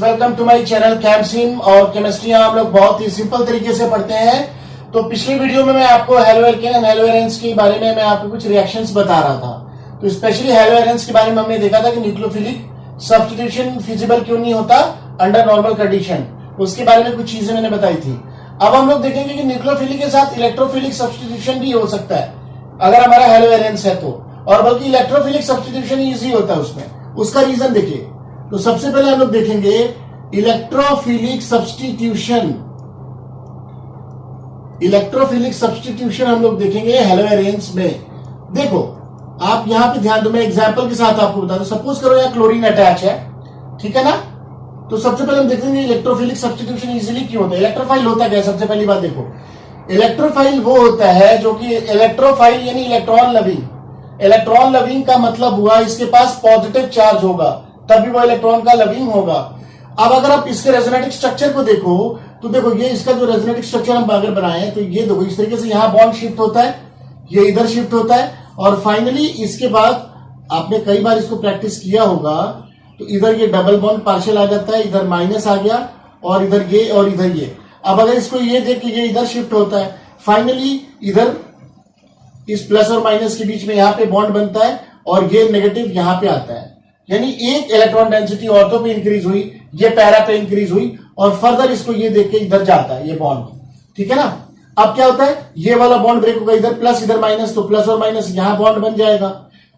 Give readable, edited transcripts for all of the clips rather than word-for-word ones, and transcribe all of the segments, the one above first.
Welcome to my channel Chemsim. और chemistry हम लोग बहुत ही सिंपल तरीके से पढ़ते हैं। तो पिछली वीडियो में मैं आपको halo alkane and hello arenes के बारे में मैं आपको कुछ रिएक्शंस बता रहा था। तो स्पेशली हेलो एरेंस के बारे में हमने देखा था कि न्यूक्लियोफिलिक सब्स्टिट्यूशन फिजिबल क्यों नहीं होता अंडर नॉर्मल कंडीशन, उसके बारे में कुछ चीजें मैंने बताई थी। अब हम लोग देखेंगे कि न्यूक्लियोफिलिक के साथ इलेक्ट्रोफिलिक सब्स्टिट्यूशन भी हो सकता है अगर हमारा हेलो एरेंस है तो, और बल्कि इलेक्ट्रोफिलिक सब्स्टिट्यूशन इजी होता है उसमें। उसका रीजन देखिए। तो सबसे पहले हम लोग देखेंगे इलेक्ट्रोफिलिक सब्स्टिट्यूशन। इलेक्ट्रोफिलिक सब्स्टिट्यूशन हम लोग देखेंगे हेलो एरेंस में। देखो आप यहां पे ध्यान दो, मैं एग्जांपल के साथ आपको बता दूं। सपोज करो यहाँ क्लोरीन अटैच है, ठीक है ना। तो सबसे पहले हम देखेंगे इलेक्ट्रोफिलिक सब्स्टिट्यूशन इजीली क्यों होता है। इलेक्ट्रोफाइल होता क्या है, सबसे पहली बात देखो। इलेक्ट्रोफाइल वो होता है जो कि इलेक्ट्रोफाइल यानी इलेक्ट्रॉन लविंग। इलेक्ट्रॉन लविंग का मतलब हुआ इसके पास पॉजिटिव चार्ज होगा, तभी वो इलेक्ट्रॉन का लविंग होगा। अब अगर आप इसके रेजोनेटिक स्ट्रक्चर को देखो तो देखो ये इसका जो रेजोनेटिक स्ट्रक्चर हम अगर बनाए हैं तो ये देखो इस तरीके से यहां बॉन्ड शिफ्ट होता है, ये इधर शिफ्ट होता है, और फाइनली इसके बाद आपने कई बार इसको प्रैक्टिस किया होगा तो इधर ये डबल बॉन्ड पार्शियल आ जाता है, इधर माइनस आ गया, और इधर ये और इधर ये। अब अगर इसको ये देख के ये इधर शिफ्ट होता है, फाइनली इधर इस प्लस और माइनस के बीच में यहां पे बॉन्ड बनता है और ये नेगेटिव यहां पे आता है। यानी एक इलेक्ट्रॉन डेंसिटी ऑर्थो पे इंक्रीज हुई, ये पैरा पे इंक्रीज हुई, और फर्दर इसको ये देख के इधर जाता है ये बॉन्ड, ठीक है ना। अब क्या होता है, ये वाला बॉन्ड ब्रेक होगा, इधर प्लस इधर माइनस, तो प्लस और माइनस यहां बॉन्ड बन जाएगा,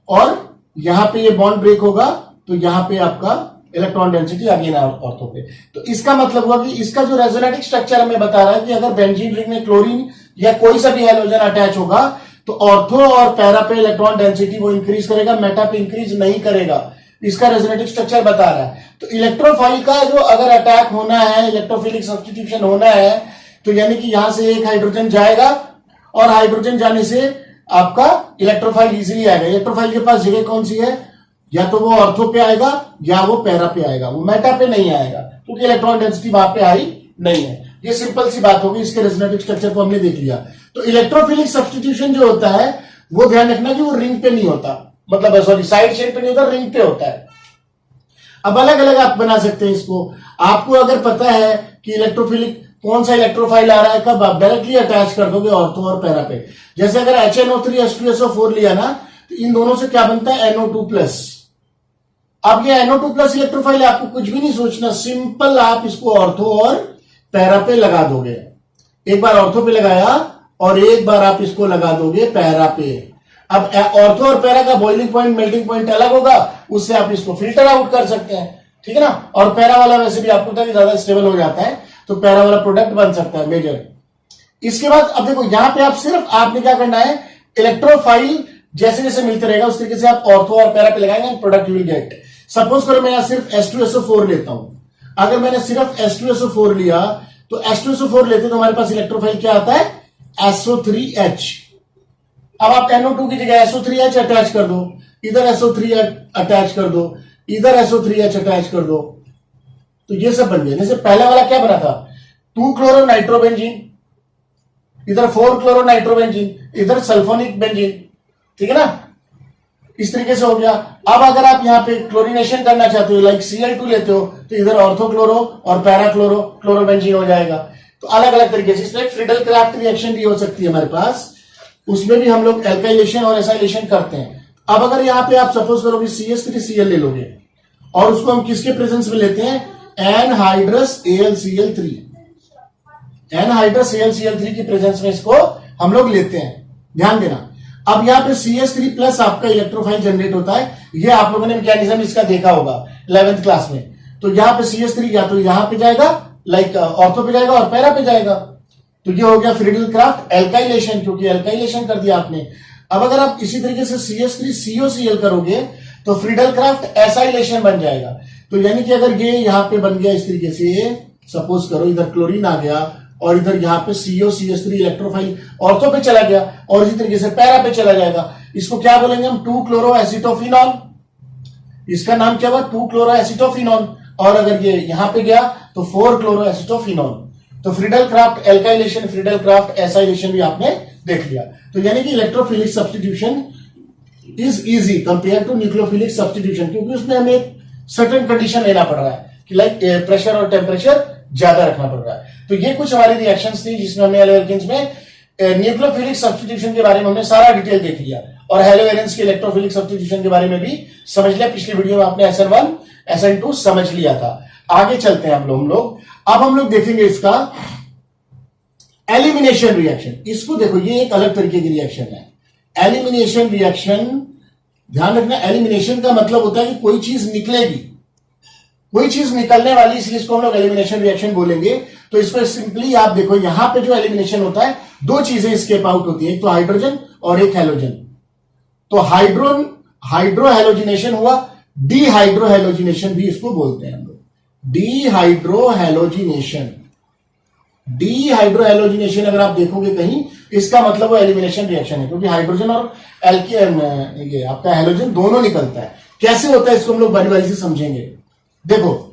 और यहां पे ये बॉन्ड ब्रेक होगा तो यहां पे आपका इलेक्ट्रॉन डेंसिटी अगेन ऑर्थो पे। तो इसका मतलब हुआ कि इसका जो रेजोनेटिक स्ट्रक्चर हमें बता रहा है कि अगर बेंजीन रिंग में क्लोरीन या कोई सा भी हैलोजन अटैच होगा तो ऑर्थो और पैरा पे इलेक्ट्रॉन डेंसिटी वो इंक्रीज करेगा, मेटा पे इंक्रीज नहीं करेगा। इसका रेजोनेटिक स्ट्रक्चर बता रहा है। तो इलेक्ट्रोफाइल का जो अगर अटैक होना है, इलेक्ट्रोफिलिक सब्स्टिट्यूशन होना है, तो यानी कि यहां से एक हाइड्रोजन जाएगा और हाइड्रोजन जाने से आपका इलेक्ट्रोफाइल इजीली आएगा। इलेक्ट्रोफाइल के पास जगह कौन सी है, या तो वो ऑर्थो पे आएगा या वो पैरा पे आएगा, वो मेटा पे नहीं आएगा क्योंकि इलेक्ट्रॉन डेंसिटी वहां पे आई नहीं है। ये सिंपल सी बात होगी। इसके रेजोनेटिक स्ट्रक्चर को हमने देख लिया। तो इलेक्ट्रोफिलिक सब्स्टिट्यूशन जो होता है वो ध्यान रखना कि वो रिंग पे नहीं होता, मतलब सॉरी साइड चेन पे नहीं होता, रिंग पे होता है। अब अलग अलग आप बना सकते हैं इसको। आपको अगर पता है कि इलेक्ट्रोफिलिक कौन सा इलेक्ट्रोफाइल आ रहा है, कब आप डायरेक्टली अटैच कर दोगे ऑर्थो और पैरा पे। जैसे अगर HNO3 H2SO4 लिया ना तो इन दोनों से क्या बनता है, NO2+। अब ये NO2+ इलेक्ट्रोफाइल है, आपको कुछ भी नहीं सोचना, सिंपल आप इसको ऑर्थो और पैरा पे लगा दोगे। एक बार ऑर्थो पे लगाया और एक बार आप इसको लगा दोगे पैरा पे। अब ऑर्थो और पैरा का बॉइलिंग पॉइंट मेल्टिंग पॉइंट अलग होगा, उससे आप इसको फिल्टर आउट कर सकते हैं, ठीक है ना। और पैरा वाला वैसे भी आपको पता है कि ज्यादा स्टेबल हो जाता है, तो पैरा वाला प्रोडक्ट बन सकता है मेजर। इसके बाद अब देखो यहां पे आप सिर्फ आपने क्या करना है, इलेक्ट्रोफाइल जैसे जैसे मिलते रहेगा उस तरीके से आप ऑर्थो और पैरा पे लगाएंगे, प्रोडक्ट विल गेट। सपोज करो मैं यहां सिर्फ H2SO4 लेता हूं। अगर मैंने सिर्फ H2SO4 लिया तो H2SO4 लेते तो हमारे पास इलेक्ट्रोफाइल क्या आता है, SO3H। अब आप NO2 की जगह SO3H अटैच कर दो, इधर SO3 अटैच कर दो, इधर SO3H अटैच कर दो, तो ये सब बन गया। जैसे पहला वाला क्या बना था, 2 क्लोरो नाइट्रोबेंजीन, इधर 4 क्लोरो नाइट्रोबेंजीन, इधर सल्फोनिक बेंजीन, ठीक है ना। इस तरीके से हो गया। अब अगर आप यहां पे क्लोरीनेशन करना चाहते हो, लाइक Cl2 लेते हो, तो इधर ऑर्थो क्लोरो और पैरा क्लोरो क्लोरोबेंजीन हो जाएगा। तो अलग अलग तरीके से इसमें फ्रीडल क्राफ्ट रिएक्शन भी हो सकती है हमारे पास, उसमें भी हम लोग एल्काइलेशन और एसाइलेशन करते हैं। अब अगर यहां पे आप सपोज करो कि CH3Cl ले लोगे और उसको हम किसके प्रेजेंस में लेते हैं, एनहाइड्रस AlCl3। एनहाइड्रस AlCl3 की प्रेजेंस में इसको हम लोग लेते हैं, ध्यान देना। अब यहां पे CH3+ आपका इलेक्ट्रोफाइल जनरेट होता है। ये आप लोगों ने मैकेनिज्म इसका देखा होगा 11th क्लास में। तो यहां पे CH3 या तो यहां पे जाएगा, लाइक ऑर्थो पे जाएगा और पैरा पे जाएगा। तो ये हो गया फ्रीडल क्राफ्ट एल्काइलेशन, क्योंकि एल्काइलेशन कर दिया आपने। अब अगर आप इसी तरीके से CH3COCl करोगे तो फ्रीडल क्राफ्ट एसाइलेशन बन जाएगा। तो यानी कि अगर ये यहां पे बन गया इस तरीके से, सपोज करो इधर क्लोरीन आ गया और इधर यहां पे COCH3 इलेक्ट्रोफाइल ऑर्थो पे चला गया और इसी तरीके से पैरा पे चला जाएगा। इसको क्या बोलेंगे हम, 2 क्लोरो एसिटोफिनॉल। इसका नाम क्या हुआ, 2 क्लोरो एसिटोफिनॉल। और अगर ये यहां पे गया तो 4 क्लोरो एसिटोफिनॉल। तो Friedel Crafts alkylation, Friedel Crafts acylation भी आपने देख लिया। तो यानी कि electrophilic substitution is easy compare to nucleophilic substitution, क्योंकि उसमें हमें सर्टेन कंडीशन लेना पड़ रहा है कि लाइक प्रेशर और टेम्परेचर ज्यादा रखना पड़ रहा है। तो ये कुछ हमारी रिएक्शंस थी जिसमें हमने एल्केन्स में न्यूक्लियोफिलिक सब्स्टिट्यूशन के बारे में हमने सारा डिटेल देख लिया और हेलोवेरेंस के इलेक्ट्रोफिलिक सब्स्टिट्यूशन के बारे में भी समझ लिया। पिछली वीडियो में आपने SN1 SN2 समझ लिया था। आगे चलते हैं हम लोग अब हम लोग देखेंगे इसका एलिमिनेशन रिएक्शन। इसको देखो, ये एक अलग तरीके की रिएक्शन है। एलिमिनेशन रिएक्शन, ध्यान रखना, एलिमिनेशन का मतलब होता है कि कोई चीज निकलेगी, कोई चीज निकलने वाली, इसलिए इसको हम लोग एलिमिनेशन रिएक्शन बोलेंगे। तो इसको सिंपली आप देखो, यहां पे जो एलिमिनेशन होता है दो चीजें स्केप आउट होती है, एक तो हाइड्रोजन और एक हैलोजन। तो हाइड्रोहेलोजिनेशन हुआ, डीहाइड्रोहेलोजिनेशन भी इसको बोलते हैं हम लोग, डीहाइड्रोहेलोजिनेशन। डीहाइड्रोहेलोजिनेशन अगर आप देखोगे कहीं, इसका मतलब वो एलिमिनेशन रिएक्शन है, क्योंकि हाइड्रोजन और ये आपका हैलोजन दोनों निकलता है। कैसे होता है इसको हम लोग बारी बारी से समझेंगे। देखो,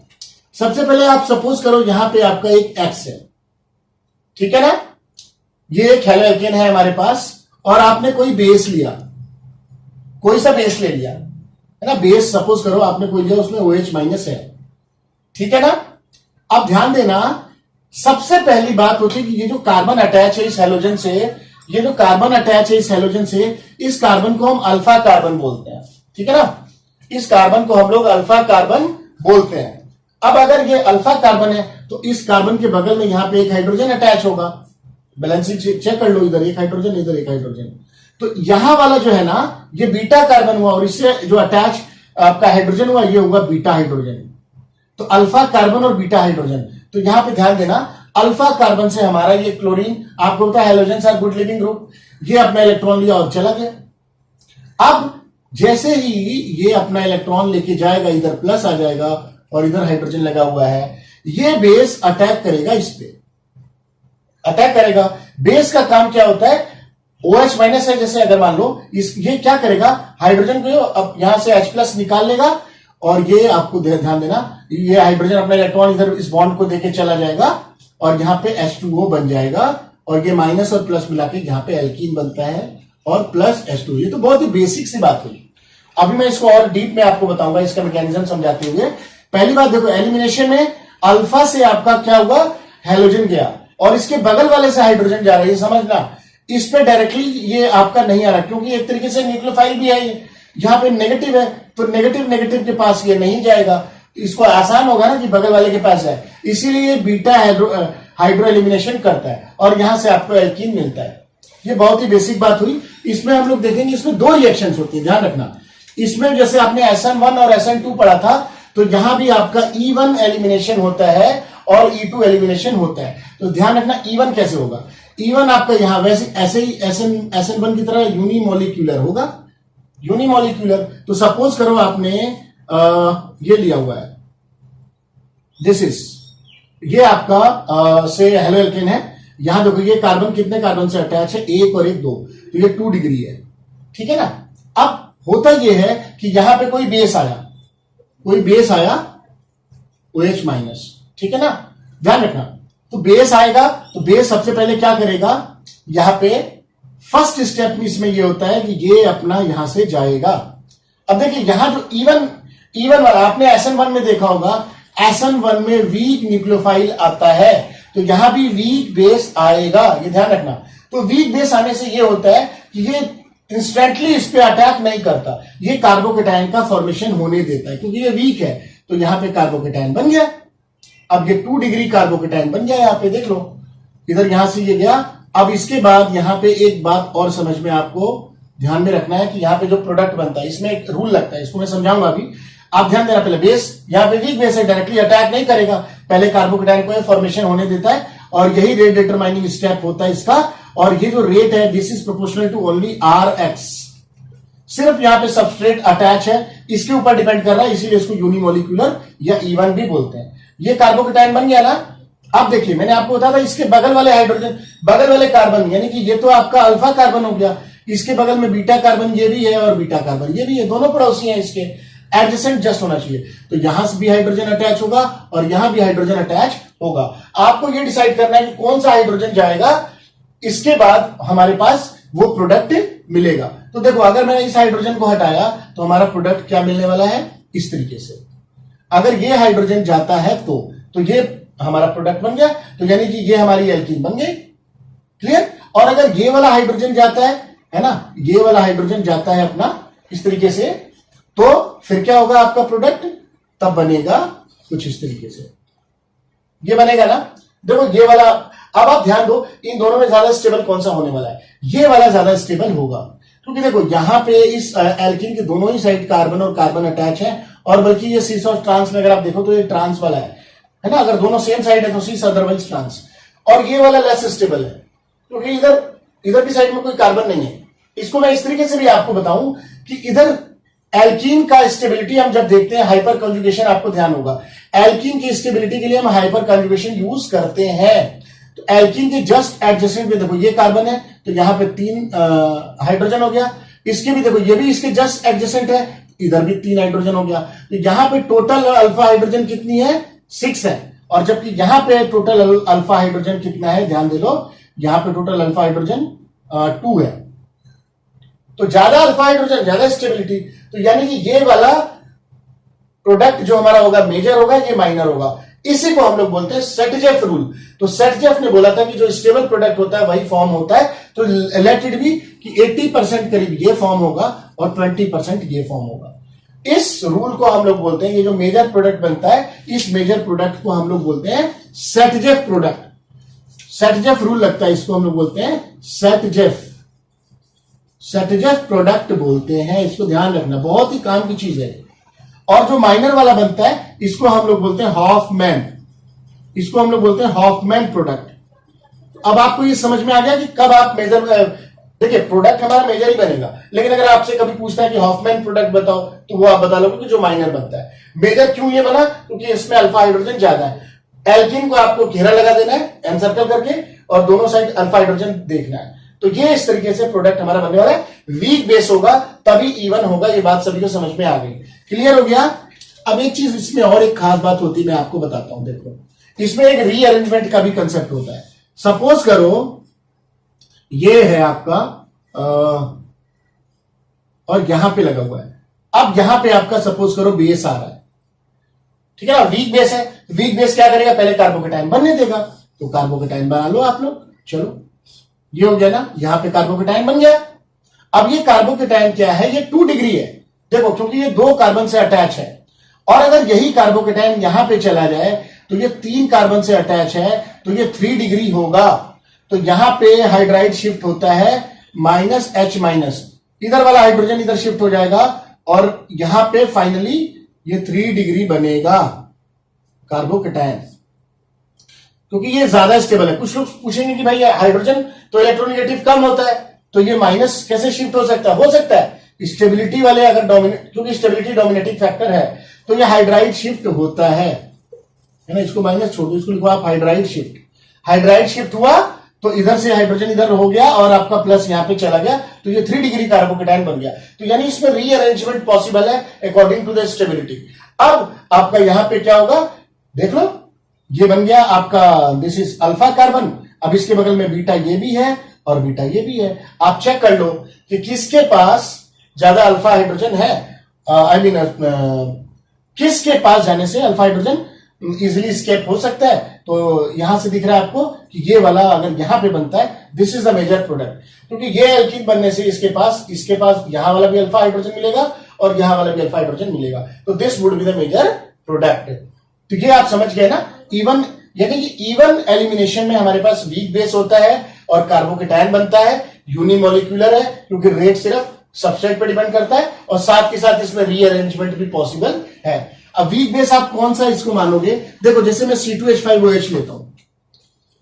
सबसे पहले आप सपोज करो यहां पे आपका एक X है, ठीक है ना, ये एक हेलोएल्केन है हमारे पास, और आपने कोई बेस लिया, कोई सा बेस ले लिया, है ना, बेस सपोज करो आपने कोई लिया, उसमें OH माइनस है, ठीक है ना। अब ध्यान देना, सबसे पहली बात होती है कि ये जो कार्बन अटैच है इस हैलोजन से, ये जो कार्बन अटैच है इस हैलोजन से, इस कार्बन को हम अल्फा कार्बन बोलते हैं, ठीक है ना, इस कार्बन को हम लोग अल्फा कार्बन बोलते हैं। अब अगर ये अल्फा कार्बन है तो इस कार्बन के बगल में यहां पे एक हाइड्रोजन अटैच होगा, बैलेंसिंग चेक कर लो, इधर एक हाइड्रोजन, इधर एक हाइड्रोजन। तो यहां वाला जो है ना, ये बीटा कार्बन हुआ, और इससे जो अटैच आपका हाइड्रोजन हुआ, ये होगा बीटा हाइड्रोजन। तो अल्फा कार्बन और बीटा हाइड्रोजन। तो यहां पे ध्यान देना, अल्फा कार्बन से हमारा ये क्लोरीन, आपको पता है halogens are good leaving group, ये अपना इलेक्ट्रॉन लिया और चला गया। अब जैसे ही ये अपना इलेक्ट्रॉन लेके जाएगा, इधर प्लस आ जाएगा और इधर हाइड्रोजन लगा हुआ है, ये बेस अटैक करेगा, इस पे अटैक करेगा। बेस का काम क्या होता है, OH माइनस है, जैसे अगर मान लो ये क्या करेगा, हाइड्रोजन को अब यहां से H प्लस निकाल लेगा, और ये आपको ध्यान देना, ये हाइड्रोजन अपना इलेक्ट्रॉन इधर इस बॉन्ड को देके चला जाएगा और यहां पे H2O बन जाएगा, और ये माइनस और प्लस मिला के यहां पे एल्कीन बनता है और प्लस H2। ये तो बहुत ही बेसिक सी बात हुई। अभी मैं इसको और डीप में आपको बताऊंगा, इसका मैकेनिज्म समझाते हुए। पहली बात देखो, एलिमिनेशन में अल्फा से आपका क्या हुआ, हैलोजन गया, और इसके बगल वाले से हाइड्रोजन जा रहा है, ये समझना। इस पे डायरेक्टली ये आपका नहीं आ रहा, क्योंकि एक तरीके से न्यूक्लियोफाइल भी है, यहां पे नेगेटिव है, तो नेगेटिव नेगेटिव के पास ये नहीं जाएगा, इसको आसान होगा ना कि बगल वाले के पास है, इसीलिए बीटा हाइड्रो एलिमिनेशन करता है और यहां से आपको एल्कीन मिलता है। ये बहुत ही बेसिक बात हुई। इसमें हम लोग देखेंगे, इसमें दो रिएक्शंस होती है, ध्यान रखना। इसमें जैसे आपने SN1 और SN2 पढ़ा था, तो यहां भी आपका E1 एलिमिनेशन होता है और E2 एलिमिनेशन होता है। तो ध्यान रखना E1 कैसे होगा। E1 आपका यहां वैसे ऐसे ही SN1 की तरह यूनिमोलिक्यूलर होगा, यूनिमोलिक्यूलर। तो सपोज करो आपने ये लिया हुआ है, दिस इज, ये आपका से हेलोएल्केन है। यहां देखो, ये कार्बन कितने कार्बन से अटैच है, 1 और 1 2, तो ये 2 डिग्री है, ठीक है ना। अब होता यह है कि यहां पे कोई बेस आया, कोई बेस आया OH माइनस, ठीक है ना, ध्यान रखना। तो बेस आएगा, तो बेस सबसे पहले क्या करेगा, यहां पे फर्स्ट स्टेप में इसमें ये होता है कि ये अपना यहां से जाएगा। अब देखिए, यहां जो E1 वाला आपने SN1 में देखा होगा, SN1 में वीक न्यूक्लियोफाइल आता है, तो यहां भी वीक बेस आएगा, ये ध्यान रखना। तो वीक बेस आने से ये होता है कि ये इंस्टेंटली इस पे अटैक नहीं करता, ये कार्बोकेटायन का फॉर्मेशन होने देता है, क्योंकि ये वीक है। तो यहां पे कार्बोकेटायन बन गया। अब ये 2 डिग्री कार्बोकेटायन बन गया, यहां पे देख लो, इधर यहां से ये गया। अब इसके बाद यहां पे एक बात और समझ में आपको ध्यान में रखना है कि यहां पे जो प्रोडक्ट बनता है, इसमें एक रूल लगता है, इसको मैं समझाऊंगा अभी। आप ध्यान देना, पहले बेस, यहां पे वीक बेस है, डायरेक्टली अटैक नहीं करेगा, पहले कार्बोकेटायन को फॉर्मेशन होने देता है, और यही रेट डिटरमाइनिंग स्टेप होता है इसका। और ये जो रेट है, this is proportional to only Rx, सिर्फ यहां पे सबस्ट्रेट अटैच है, इसके ऊपर डिपेंड कर रहा है, इसीलिए इसको यूनिमोलिक्यूलर या E1 भी बोलते हैं। ये कार्बोकेटायन बन गया ना। अब देखिए, मैंने आपको बताया था, इसके बगल वाले हाइड्रोजन, बगल वाले कार्बन, यानी कि ये तो आपका अल्फा कार्बन हो गया, इसके बगल में बीटा कार्बन ये भी है और बीटा कार्बन ये भी है, दोनों पड़ोसी हैं इसके, एडजेसेंट जस्ट होना चाहिए। तो यहां से भी हाइड्रोजन अटैच होगा और यहां भी हाइड्रोजन अटैच होगा। आपको ये डिसाइड करना है कि कौन सा हाइड्रोजन जाएगा, इसके बाद हमारे पास वो प्रोडक्ट मिलेगा। तो देखो, अगर मैंने इस हाइड्रोजन को हटाया तो हमारा प्रोडक्ट क्या मिलने वाला है, इस तरीके से। अगर ये हाइड्रोजन जाता है तो ये हमारा प्रोडक्ट बन गया, तो यानी कि ये हमारी एल्कीन बन गई। क्लियर? और अगर ये वाला हाइड्रोजन जाता है ना, ये वाला हाइड्रोजन जाता है अपना इस तरीके से, तो फिर क्या होगा आपका प्रोडक्ट? तब बनेगा कुछ इस तरीके से, ये बनेगा ना। देखो ये वाला, अब आप ध्यान दो इन दोनों में ज्यादा स्टेबल कौन सा होने वाला है? ये वाला ज्यादा स्टेबल होगा, क्योंकि देखो यहां पे इस एल्कीन के दोनों ही साइड कार्बन और कार्बन अटैच है, और बल्कि ये सीस और ट्रांस में अगर आप देखो तो ये ट्रांस वाला है ना, अगर दोनों सेम साइड है तो सीस अदरवाइज ट्रांस। और ये वाला लेस स्टेबल है, क्योंकि इधर की साइड में कोई कार्बन नहीं है। इसको मैं इस तरीके से भी आपको बताऊं कि इधर एल्कीन का स्टेबिलिटी हम जब देखते हैं हाइपर कंजुगेशन, आपको ध्यान होगा एल्कीन की स्टेबिलिटी के लिए हम हाइपर कंजुगेशन यूज करते हैं। तो एल्कीन के जस्ट एडजेसेंट में देखो ये कार्बन है, तो यहां पे 3 हाइड्रोजन हो गया। इसके भी देखो ये भी इसके जस्ट एडजेसेंट है, इधर भी 3 हाइड्रोजन हो गया। तो यहां पे टोटल अल्फा हाइड्रोजन कितनी है? 6 है। और जबकि यहां पे टोटल अल्फा हाइड्रोजन कितना है? ध्यान दे लो, यहां पे टोटल अल्फा हाइड्रोजन 2 है। तो ज्यादा अल्फा हाइड्रोजन ज्यादा स्टेबिलिटी, तो यानी कि ये वाला प्रोडक्ट जो हमारा होगा मेजर होगा, ये माइनर होगा। इसी को हम लोग बोलते हैं सेटजेफ रूल। तो सेटजेफ ने बोला था कि जो स्टेबल प्रोडक्ट होता है वही फॉर्म होता है, तो लेट इट बी कि 80% करीब ये फॉर्म होगा और 20% ये फॉर्म होगा। इस रूल को हम लोग बोलते हैं, ये जो मेजर प्रोडक्ट बनता है इस मेजर प्रोडक्ट को हम लोग बोलते हैं सेटजेफ प्रोडक्ट। सेटजेफ रूल लगता है, इसको हम लोग बोलते हैं सेटजेफ प्रोडक्ट बोलते हैं। इसको ध्यान रखना, बहुत ही काम की चीज है। और जो माइनर वाला बनता है इसको हम लोग बोलते हैं हॉफमैन, इसको हम लोग बोलते हैं हॉफमैन प्रोडक्ट। अब आपको ये समझ में आ गया कि कब आप मेजर, देखिए प्रोडक्ट हमारा मेजर ही बनेगा, लेकिन अगर आपसे कभी पूछता है कि हॉफमैन प्रोडक्ट बताओ, तो वो आप बता लोगे कि जो माइनर बनता है। मेजर क्यों ये बना? क्योंकि इसमें अल्फा हाइड्रोजन ज्यादा है। एल्कीन को आपको घेरा लगा देना है एनसर्कल करके, और दोनों साइड अल्फा हाइड्रोजन देखना है। तो ये इस तरीके से प्रोडक्ट हमारा बनने वाला है। वीक बेस होगा तभी इवन होगा, ये बात सभी को समझ में आ गई। क्लियर हो गया? अब एक चीज इसमें और एक खास बात होती है, मैं आपको बताता हूं। देखो इसमें एक रीअरेंजमेंट का भी कंसेप्ट होता है। सपोज करो ये है आपका और यहां पे लगा हुआ है। अब यहां पे आपका सपोज करो बेस आ रहा है, ठीक है ना, वीक बेस है। वीक बेस क्या करेगा? पहले कार्बोकेटाइन बनने देगा, तो कार्बोकेटाइन बना लो आप लोग। चलो ये हो गया ना, यहां पे कार्बोकेटाइन बन गया। अब ये कार्बोकेटाइन क्या है? ये 2 डिग्री है। देखो क्योंकि ये 2 कार्बन से अटैच है, और अगर यही कार्बोकेटाइन यहां पे चला जाए तो ये 3 कार्बन से अटैच है, तो ये 3 डिग्री होगा। तो यहां पे हाइड्राइड शिफ्ट होता है -H-, इधर वाला हाइड्रोजन इधर शिफ्ट हो जाएगा, और यहां पे फाइनली ये 3 डिग्री बनेगा कार्बोकेटाइन, क्योंकि ये ज्यादा स्टेबल है। कुछ लोग पूछेंगे कि भाई हाइड्रोजन तो इलेक्ट्रोनेगेटिव कम होता है, तो ये माइनस कैसे शिफ्ट हो सकता है? हो सकता है स्टेबिलिटी वाले अगर डोमिनेट, क्योंकि स्टेबिलिटी डोमिनेटिंग फैक्टर है, तो ये हाइड्राइड शिफ्ट होता है ना। इसको माइनस छोड़ो, इसको लिखो आप हाइड्राइड शिफ्ट। हाइड्राइड शिफ्ट हुआ तो इधर से हाइड्रोजन इधर हो गया और आपका प्लस यहां पे चला गया, तो ये 3 डिग्री कार्बोकेटाइन बन गया। तो यानी इसमें रीअरेंजमेंट पॉसिबल है अकॉर्डिंग टू द स्टेबिलिटी। अब आपका यहां पे क्या होगा? देख लो, ये बन गया आपका, दिस इज अल्फा कार्बन। अब इसके बगल में बीटा ये भी है और बीटा ये भी है। आप चेक कर लो कि किसके पास ज्यादा अल्फा हाइड्रोजन है, आई मीन किसके पास जाने से अल्फा हाइड्रोजन इजिली स्केप हो सकता है। तो यहां से दिख रहा है आपको कि ये वाला अगर यहां पे बनता है, this is the major product, क्योंकि ये एल्कीन बनने से इसके पास यहां वाला भी अल्फा हाइड्रोजन मिलेगा और यहां वाला भी अल्फा हाइड्रोजन मिलेगा, तो this would be the major product. तो ये आप समझ गए ना, इवन यानी कि इवन एलिमिनेशन में हमारे पास वीक बेस होता है और कार्बोकेटाइन बनता है, यूनिमोलिक्यूलर है क्योंकि रेट सिर्फ सबस्ट्रेट पर डिपेंड करता है, और साथ के साथ इसमें रीअरेंजमेंट भी पॉसिबल है। अब वीक बेस आप कौन सा इसको मानोगे? देखो जैसे मैं C2H5OH लेता हूं,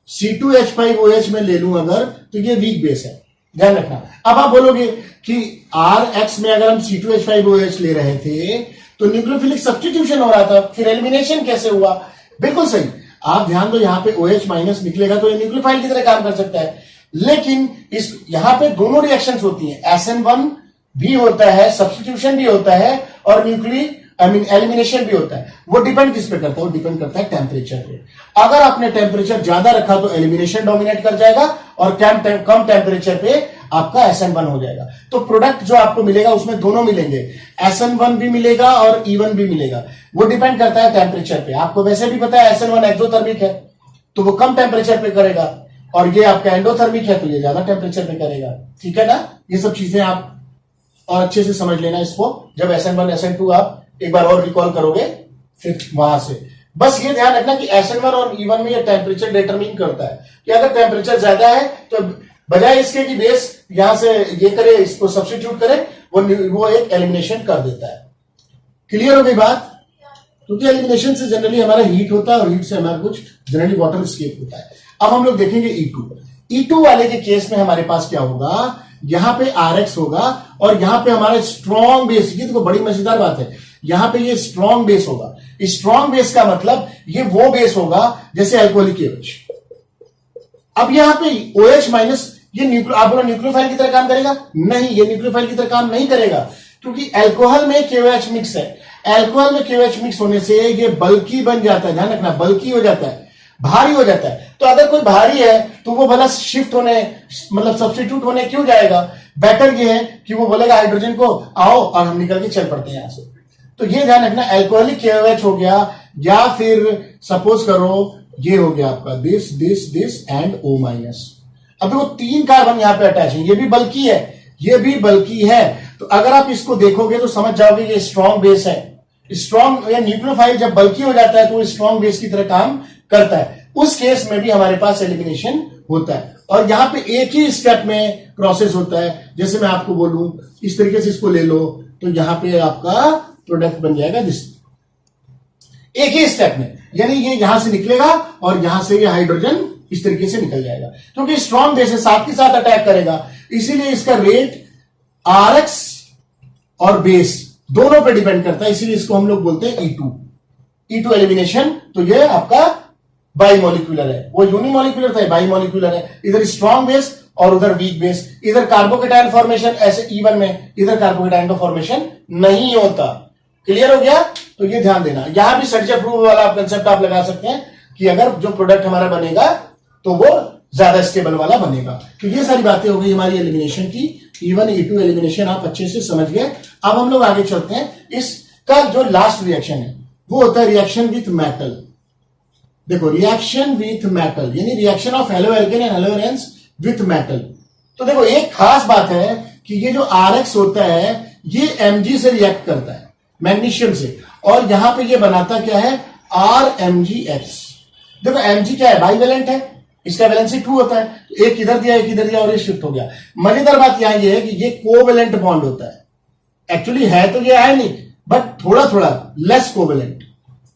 C2H5OH में ले लूं अगर, तो ये वीक बेस है, ध्यान रखना। अब आप बोलोगे कि RX में अगर हम C2H5OH ले रहे थे तो न्यूक्लियोफिलिक सब्स्टिट्यूशन हो रहा था, फिर एलिमिनेशन कैसे हुआ? बिल्कुल सही, आप ध्यान दो, यहां पे OH- निकलेगा तो ये न्यूक्लियोफाइल की तरह काम कर सकता है। लेकिन इस यहां पे दोनों रिएक्शंस होती हैं, SN1 भी होता है, सब्स्टिट्यूशन भी होता है, और एलिमिनेशन भी होता है। वो डिपेंड किस पे करता है? वो डिपेंड करता है टेम्परेचर पे। अगर आपने टेम्परेचर ज्यादा रखा तो एलिमिनेशन डोमिनेट कर जाएगा, और कम टेम्परेचर पे आपका SN1 हो जाएगा। तो प्रोडक्ट जो आपको मिलेगा उसमें दोनों मिलेंगे, SN1 भी मिलेगा और E1 भी मिलेगा। वो डिपेंड करता है टेम्परेचर पे। आपको वैसे भी पता है SN1 एक्सोथर्मिक है तो वो कम टेम्परेचर पे करेगा, और ये आपका एंडोथर्मिक है तो ये ज्यादा टेम्परेचर पे करेगा। ठीक है ना, ये सब चीजें आप और अच्छे से समझ लेना इसको, जब SN1 SN2 आप एक बार और रिकॉल करोगे फिर वहां से। बस ये ध्यान रखना कि SN1 और E1 में ये टेम्परेचर डिटरमिन करता है कि अगर टेम्परेचर ज्यादा है तो बजाय इसके कि बेस यहां से ये करे, इसको सब्स्टिट्यूट करे, वो एक एलिमिनेशन कर देता है। क्लियर हो गई बात? क्योंकि एलिमिनेशन से जनरली हमारा हीट होता है और हीट से हमारा कुछ जनरली वाटर एस्केप होता है। अब हम लोग देखेंगे E2 वाले के केस में हमारे पास क्या होगा, यहां पे RX होगा और यहां पे हमारा स्ट्रॉन्ग बेस, ये देखो बड़ी मजेदार बात है, यहां पे ये स्ट्रॉन्ग बेस होगा। स्ट्रॉन्ग बेस का मतलब ये वो बेस होगा जैसे अल्कोहलिक KOH। अब यहां पे OH माइनस, ये आप बोलो न्यूक्लियोफाइल की तरह काम करेगा? नहीं, ये न्यूक्लियोफाइल की तरह काम नहीं करेगा, क्योंकि अल्कोहल में KOH मिक्स है। अल्कोहल में KOH मिक्स होने से ये बल्की बन जाता है, ध्यान रखना, बल्की हो जाता है, भारी हो जाता है। तो अगर कोई भारी है तो वो भला शिफ्ट होने, मतलब सब्स्टिट्यूट होने क्यों जाएगा? बेटर ये है कि वो बोलेगा हाइड्रोजन को आओ और हम निकल के चल पड़ते हैं यहां से। तो ये ध्यान रखना, अल्कोहलिक KOH हो गया, या फिर सपोज करो ये हो गया आपका दिस एंड O माइनस। अब देखो 3 कार्बन यहां पे अटैच है, ये भी बल्की है, ये भी बल्की है। तो अगर आप इसको देखोगे तो समझ जाओगे ये स्ट्रॉन्ग बेस है। स्ट्रॉन्ग या न्यूक्लियोफाइल जब बल्की हो जाता है तो वो स्ट्रॉन्ग बेस की तरह काम करता है। उस केस में भी हमारे पास एलिमिनेशन होता है, और यहां पे एक ही स्टेप में प्रोसेस होता है। जैसे मैं आपको बोलूं इस तरीके से इसको ले लो, तो यहां पे आपका प्रोडक्ट बन जाएगा दिस, एक ही स्टेप में, यानी ये यहां से निकलेगा और यहां से ये हाइड्रोजन इस तरीके से निकल जाएगा, क्योंकि स्ट्रॉन्ग बेस है, साथ के साथ अटैक करेगा। इसीलिए इसका रेट RX और बेस दोनों पे डिपेंड करता है, इसीलिए इसको हम लोग बोलते हैं E2 एलिमिनेशन। तो ये आपका बाइमोलिक्यूलर है, वो यूनिमोलिक्यूलर था, बाइमोलिक्यूलर है। इधर स्ट्रॉन्ग बेस और उधर वीक बेस, इधर कार्बोकेटायन फॉर्मेशन, ऐसे E1 में इधर कार्बोकेटायन का फॉर्मेशन नहीं होता। क्लियर हो गया? तो ये ध्यान देना। यहां भी सर्जर-प्रूफ वाला कंसेप्ट आप लगा सकते हैं कि अगर जो प्रोडक्ट हमारा बनेगा तो वो ज्यादा स्टेबल वाला बनेगा। तो ये सारी बातें हो गई हमारी एलिमिनेशन की। E1 E2 एलिमिनेशन आप अच्छे से समझ गए। अब हम लोग आगे चलते हैं। इसका जो लास्ट रिएक्शन है वो होता है रिएक्शन विथ मेटल। देखो, रिएक्शन विथ मेटल यानी reaction of halo alkane and hello arenes with metal. तो देखो, एक खास बात है कि ये जो RX होता है ये Mg से रिएक्ट करता है, मैग्नीशियम से, और यहां पे ये बनाता क्या है, RMgX। देखो Mg क्या है, बाइवेलेंट है, इसका वैलेंसी 2 होता है, तो एक इधर दिया एक इधर दिया और ये शिफ्ट हो गया। मजेदार बात यहां ये है कि ये कोवेलेंट बॉन्ड होता है। एक्चुअली है तो ये आयनिक, बट थोड़ा थोड़ा लेस कोवेलेंट,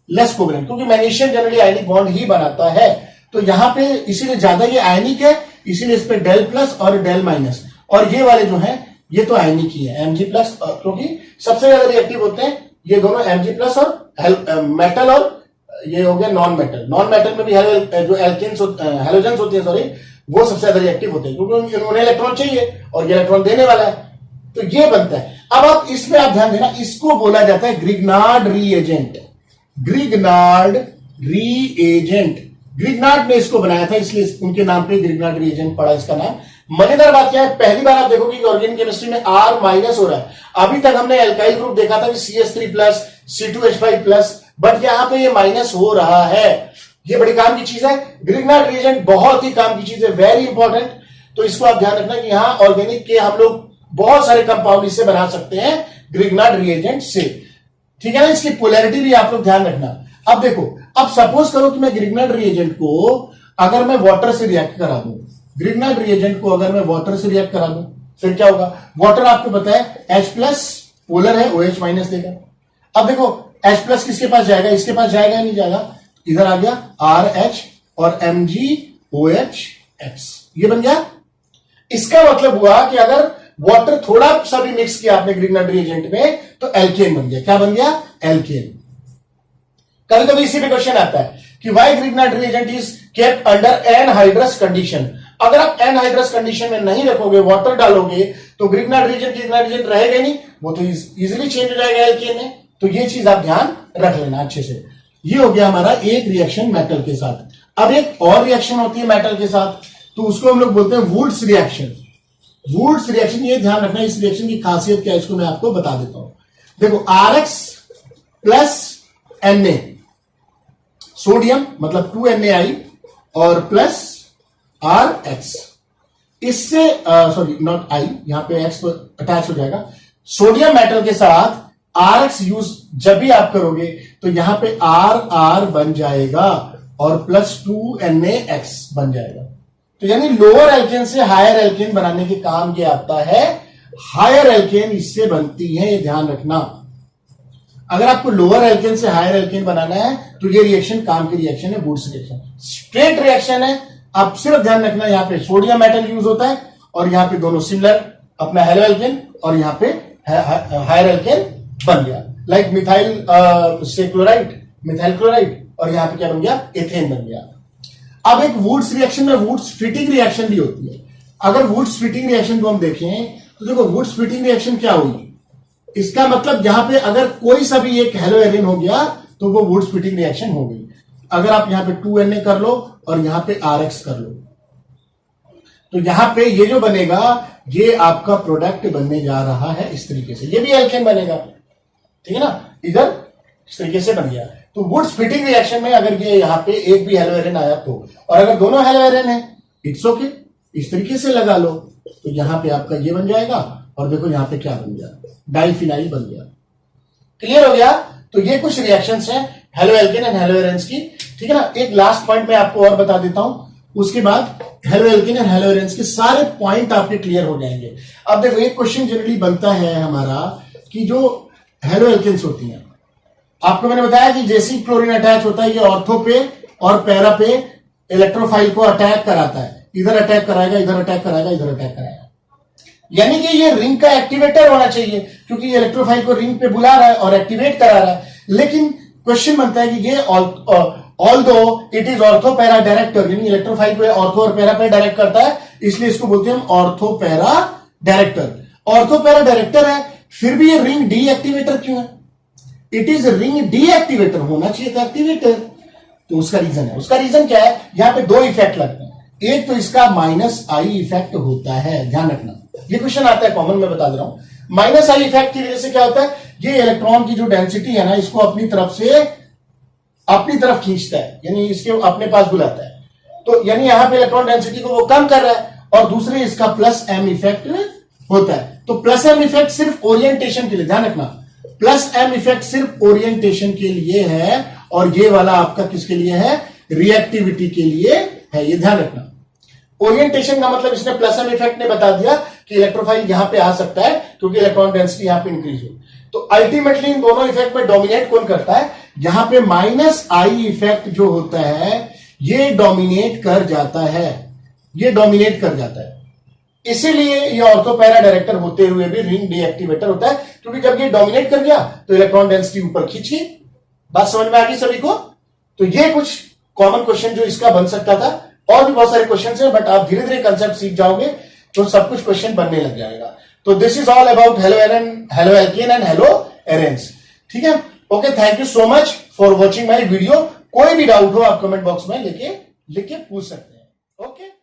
क्योंकि मैग्नीशियम जनरली आयनिक बॉन्ड ही बनाता है। तो यहां पे इसीलिए ज्यादा ये आयनिक है, इसीलिए इस पे डेल प्लस और डेल माइनस, और ये वाले जो है ये तो आयनिक ही है, Mg प्लस, क्योंकि सबसे ज्यादा रिएक्टिव होते हैं ये दोनों Mg प्लस और मेटल, और ये हो गया नॉन मेटल में भी जो हेलोजेंस होते हैं, सॉरी, वो सबसे ज्यादा रिएक्टिव होते हैं, क्योंकि उन्हें इलेक्ट्रॉन चाहिए और ये इलेक्ट्रॉन देने वाला है, तो ये बनता है। अब आप इसमें आप ध्यान देना, इसको बोला जाता है ग्रिग्नार्ड रीएजेंट। ग्रिग्नार्ड ने इसको बनाया था, इसलिए उनके नाम पे ग्रिग्नार्ड रीएजेंट पड़ा इसका नाम। मजेदार बात क्या है, पहली बार आप देखोगे कि ऑर्गेनिक केमिस्ट्री में R माइनस हो रहा है। अभी तक हमने एल्काइल ग्रुप देखा था कि CH3 plus C2H5 plus, but यहां पे ये माइनस हो रहा है। ये बड़ी काम की चीज है, ग्रिग्नार्ड रिएजेंट बहुत ही काम की चीज है, वेरी इंपॉर्टेंट। तो इसको आप ध्यान रखना कि यहां ऑर्गेनिक के हम लोग बहुत सारे कंपाउंड इससे बना सकते हैं, ग्रिग्नार्ड रिएजेंट से। ठीक है ना, इसकी पोलैरिटी भी आप लोग ध्यान रखना। अब देखो, अब सपोज करो कि मैं ग्रिग्नार्ड रिएजेंट को अगर मैं वाटर से रिएक्ट करा दूं, ग्रिग्नार्ड रिएजेंट को अगर मैं वाटर से रिएक्ट करा दूं, फिर क्या होगा? वाटर आपको पता है H प्लस पोलर है, OH माइनस देगा। अब देखो H प्लस किसके पास जाएगा, इसके पास जाएगा या नहीं जाएगा? इधर आ गया RH और MgOH, ये बन गया। इसका मतलब हुआ कि अगर वाटर थोड़ा सा भी मिक्स किया आपने ग्रिग्नार्ड रिएजेंट में तो एल्केन बन गया। क्या बन गया? एल्केन। कभी कभी इसी पे क्वेश्चन आता है कि why Grignard reagent is kept under anhydrous condition. अगर आप एनहाइड्रस कंडीशन में नहीं रखोगे, वाटर डालोगे, तो ग्रिग्नार्ड रिएजेंट रहेगा नहीं, वो तो इजीली चेंज हो जाएगा एल्केन में। तो ये चीज आप ध्यान रख लेना अच्छे से। ये हो गया हमारा एक रिएक्शन मेटल के साथ। अब एक और रिएक्शन होती है मेटल के साथ, तो उसको हम लोग बोलते हैं वुड्स रिएक्शन। वुड्स रिएक्शन, ये ध्यान रखना, इस रिएक्शन की खासियत क्या है इसको मैं आपको बता देता हूं। देखो RX प्लस Na, सोडियम मतलब 2NaI और प्लस RX, इससे सॉरी नॉट आई, यहां पे X तो अटैच हो जाएगा। सोडियम मेटल के साथ RX यूज जब भी आप करोगे तो यहां पे RR बन जाएगा और प्लस 2NaX बन जाएगा। तो यानी लोअर एल्केन से हायर एल्केन बनाने के काम ये आता है, हायर एल्केन इससे बनती है, ये ध्यान रखना। अगर आपको लोअर एल्केन से हायर एल्केन बनाना है तो ये रिएक्शन काम की रिएक्शन है, वुड्स रिएक्शन स्ट्रेट रिएक्शन है। आप सिर्फ ध्यान रखना यहां पे सोडियम मेटल यूज होता है और यहां पे दोनों सिमिलर अपना हेलो एल्केन और यहां पे हायर एल्केन बन गया, लाइक मिथाइल से क्लोराइड, मिथाइल क्लोराइड, और यहां पे क्या बन गया, एथेन बन गया। अब एक वुड्स रिएक्शन में वुड्स फिटिंग रिएक्शन भी होती है। अगर वुड्स फिटिंग रिएक्शन को हम देखें तो देखो वुड्स फिटिंग रिएक्शन क्या होगी, इसका मतलब यहां पे अगर कोई सा भी एक हेलो एरिन हो गया तो वो वुड्स फिटिंग रिएक्शन हो गई। अगर आप यहां पे 2Na कर लो और यहां पे RX कर लो तो यहां पे ये जो बनेगा ये आपका प्रोडक्ट बनने जा रहा है इस तरीके से, ये भी एल्केन बनेगा, ठीक है ना, इधर इस तरीके से बन गया। तो वुड्स फिटिंग रिएक्शन में अगर ये यहां पे एक भी हेलो एरिन आया तो, और अगर दोनों हेलो एरिन है इट्स ओके, इस तरीके से लगा लो तो यहां पे आपका ये बन जाएगा और देखो यहां पे क्या बन गया, डाइफिनाइल बन गया। क्लियर हो गया। तो ये कुछ रिएक्शंस हैं halo alkane and hello arenes की, ठीक है ना। एक लास्ट पॉइंट मैं आपको और बता देता हूं, उसके बाद halo alkane and hello arenes के सारे पॉइंट आपके क्लियर हो जाएंगे। अब देखो एक क्वेश्चन जनरली बनता है हमारा कि जो हेलो एल्केन्स होती हैं, आपको मैंने बताया कि जैसे क्लोरीन अटैच होता है ये ऑर्थो पे और पैरा पे इलेक्ट्रोफाइल को अटैक कराता है, इधर अटैक कराएगा, इधर अटैक कराएगा, इधर अटैक कराएगा, यानी कि ये रिंग का एक्टिवेटर होना चाहिए क्योंकि ये इलेक्ट्रोफाइल को रिंग पे बुला रहा है और एक्टिवेट करा रहा है। लेकिन क्वेश्चन बनता है कि ये although it is ortho para director, यानी इलेक्ट्रोफाइल को ऑर्थो और पैरा पे डायरेक्ट करता है, इसलिए इसको बोलते हैं हम ortho para director. Ortho para director है फिर भी ये रिंग डीएक्टिवेटर क्यों है? इट इज रिंग डीएक्टिवेटर, होना चाहिए था एक्टिवेटर। तो उसका रीजन है, उसका रीजन क्या है, यहां पे दो इफेक्ट लगते हैं। एक तो इसका -I इफेक्ट होता है, ध्यान रखना, ये क्वेश्चन आता है कॉमन, मैं बता दे रहा हूं। -I इफेक्ट की वजह से क्या होता है, ये इलेक्ट्रॉन की जो डेंसिटी है ना इसको अपनी तरफ खींचता है, यानी इसके अपने पास बुलाता है। तो यानी यहां पे इलेक्ट्रॉन डेंसिटी को वो कम कर रहा है, और दूसरे इसका +M इफेक्ट होता है। तो +M इफेक्ट सिर्फ ओरिएंटेशन के लिए, ध्यान रखना, +M इफेक्ट सिर्फ ओरिएंटेशन के लिए है और ये वाला आपका किसके लिए है, रिएक्टिविटी के लिए है, ये ध्यान रखना। ओरिएंटेशन का मतलब इसने +M इफेक्ट ने बता दिया कि इलेक्ट्रोफाइल यहां पे आ सकता है क्योंकि इलेक्ट्रॉन डेंसिटी यहां पे इंक्रीज हो। तो अल्टीमेटली इन दोनों इफेक्ट में डोमिनेट कौन करता है, यहां पे -I इफेक्ट जो होता है ये डोमिनेट कर जाता है, ये डोमिनेट कर जाता है। इसीलिए ये ऑर्थो पैरा डायरेक्टर होते हुए भी रिंग डीएक्टिवेटर होता है, क्योंकि जब ये डोमिनेट कर गया तो इलेक्ट्रॉन डेंसिटी ऊपर खींच गई। बात समझ में आ गई सभी को? तो ये कुछ कॉमन क्वेश्चन जो इसका बन सकता था, और भी बहुत सारे क्वेश्चन है, बट आप धीरे धीरे कंसेप्ट सीख जाओगे तो सब कुछ क्वेश्चन बनने लग जाएगा। तो this is all about halo alkane and hello arenes, ठीक है। Okay, thank you so much for watching my video. कोई भी डाउट हो आप कमेंट बॉक्स में लिख के पूछ सकते हैं। ओके।